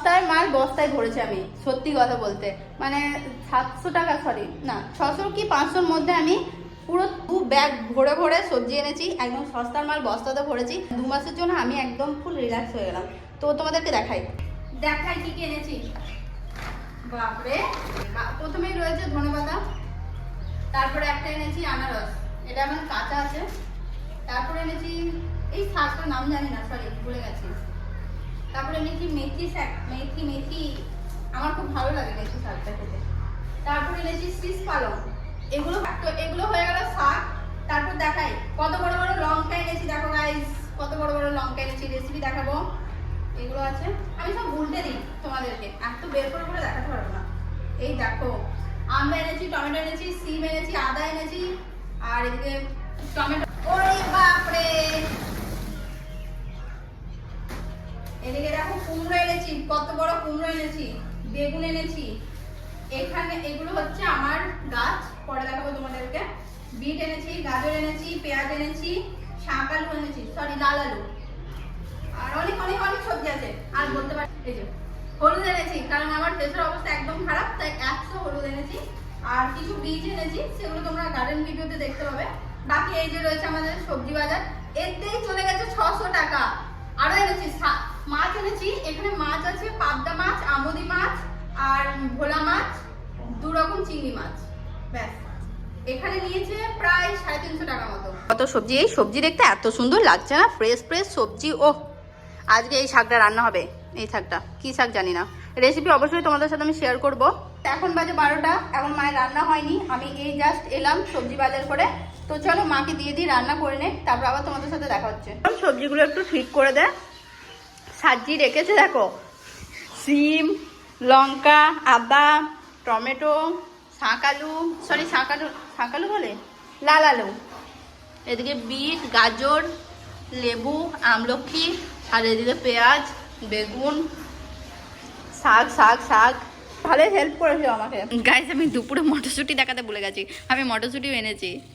সস্তার মাল বস্তায় ভরেছি আমি, সত্যি কথা বলতে। মানে 700 টাকা, সরি না 600 কি 500-র মধ্যে আমি পুরো 2 ব্যাগ ভরে ভরে সবজি এনেছি। একদম সস্তার মাল বস্তাতে ভরেছি। 2 মাসের জন্য আমি একদম ফুল রিল্যাক্স হয়ে গেলাম। তো তোমাদেরকে দেখাই কি কি এনেছি। বাপরে, প্রথমেই রয়েছে ধনেপাতা, তারপরে একটা এনেছি আনারস, এটা আমার কাঁচা আছে। তারপরে এনেছি এই শাকটার নাম জানি না, সরি ভুলে গেছি। তারপরে এনেছি মেথি শাক, মেথি আমার খুব ভালো লাগে মেথি শাকটা খেতে। তারপরে এনেছি শীষ পালং। এগুলো হয়ে গেল শাক। তারপর দেখাই কত বড় বড় লঙ্কা এনেছি, দেখো গাইস কত বড় বড় লঙ্কা এনেছি, রেসিপি দেখাবো। এগুলো আছে, আমি সব উল্টে দিই তোমাদেরকে, এত বের করে করে দেখাতে পারবো না। এই দেখো আম এনেছি, টমেটো এনেছি, সিম এনেছি, আদা এনেছি, আর এদিকে টমেটো। ওরে বাপরে, এদিকে দেখো কুমড়ো এনেছি, কত বড় কুমড়ো এনেছি, বেগুন এনেছি। এখানে এগুলো হচ্ছে আমার গাছ, পরে দেখাবো তোমাদেরকে। বিট এনেছি, গাজর এনেছি, পেঁয়াজ এনেছি, শাক আলু এনেছি, সরি লাল আলু, আর অনেক অনেক অনেক সবজি আছে আর বলতে পারি। এই যে হলুদ এনেছি, কারণ আমার ফেসের অবস্থা একদম খারাপ, তাই 100 হলুদ এনেছি। আর কিছু বীজ এনেছি, সেগুলো তোমরা গার্ডেন ভিডিওতে দেখতে পাবে। বাকি এই যে রয়েছে আমাদের সবজি বাজার, এতেই চলে গেছে 600 টাকা। আরো এনেছি মাছ এনেছি, এখানে মাছ আছে পাবদা মাছ, আমুদি মাছ আর ভোলা মাছ, 2 রকম চিংড়ি মাছ। ব্যাস, এখানে নিয়েছে প্রায় 350 টাকা মতো। কত সবজি, এই সবজি দেখতে এত সুন্দর লাগছে না, ফ্রেশ ফ্রেশ সবজি। ও আজকে এই শাকটা রান্না হবে, এই শাকটা কি শাক জানি না, রেসিপি অবশ্যই তোমাদের সাথে আমি শেয়ার করব। এখন বাজে 12টা, এখন মায়ের রান্না হয়নি, আমি এই জাস্ট এলাম সবজি বাজার করে। তো চলো মাকে দিয়ে দিই, রান্না করে নে, তারপর আবার তোমাদের সাথে দেখা হচ্ছে। সবজিগুলো একটু ঠিক করে দে, সাজিয়ে রেখেছে দেখো, সিম, লঙ্কা, আদা, টমেটো, শাক আলু বলে লাল আলু, এদিকে বিট, গাজর, লেবু, আমলকি, আর এদিকে পেঁয়াজ, বেগুন, শাক। ভালোই হেল্প করেছো আমাকে গাইস। আমি দুপুরে মটরশুঁটি দেখাতে ভুলে গেছি, আমি মটরশুঁটিও এনেছি।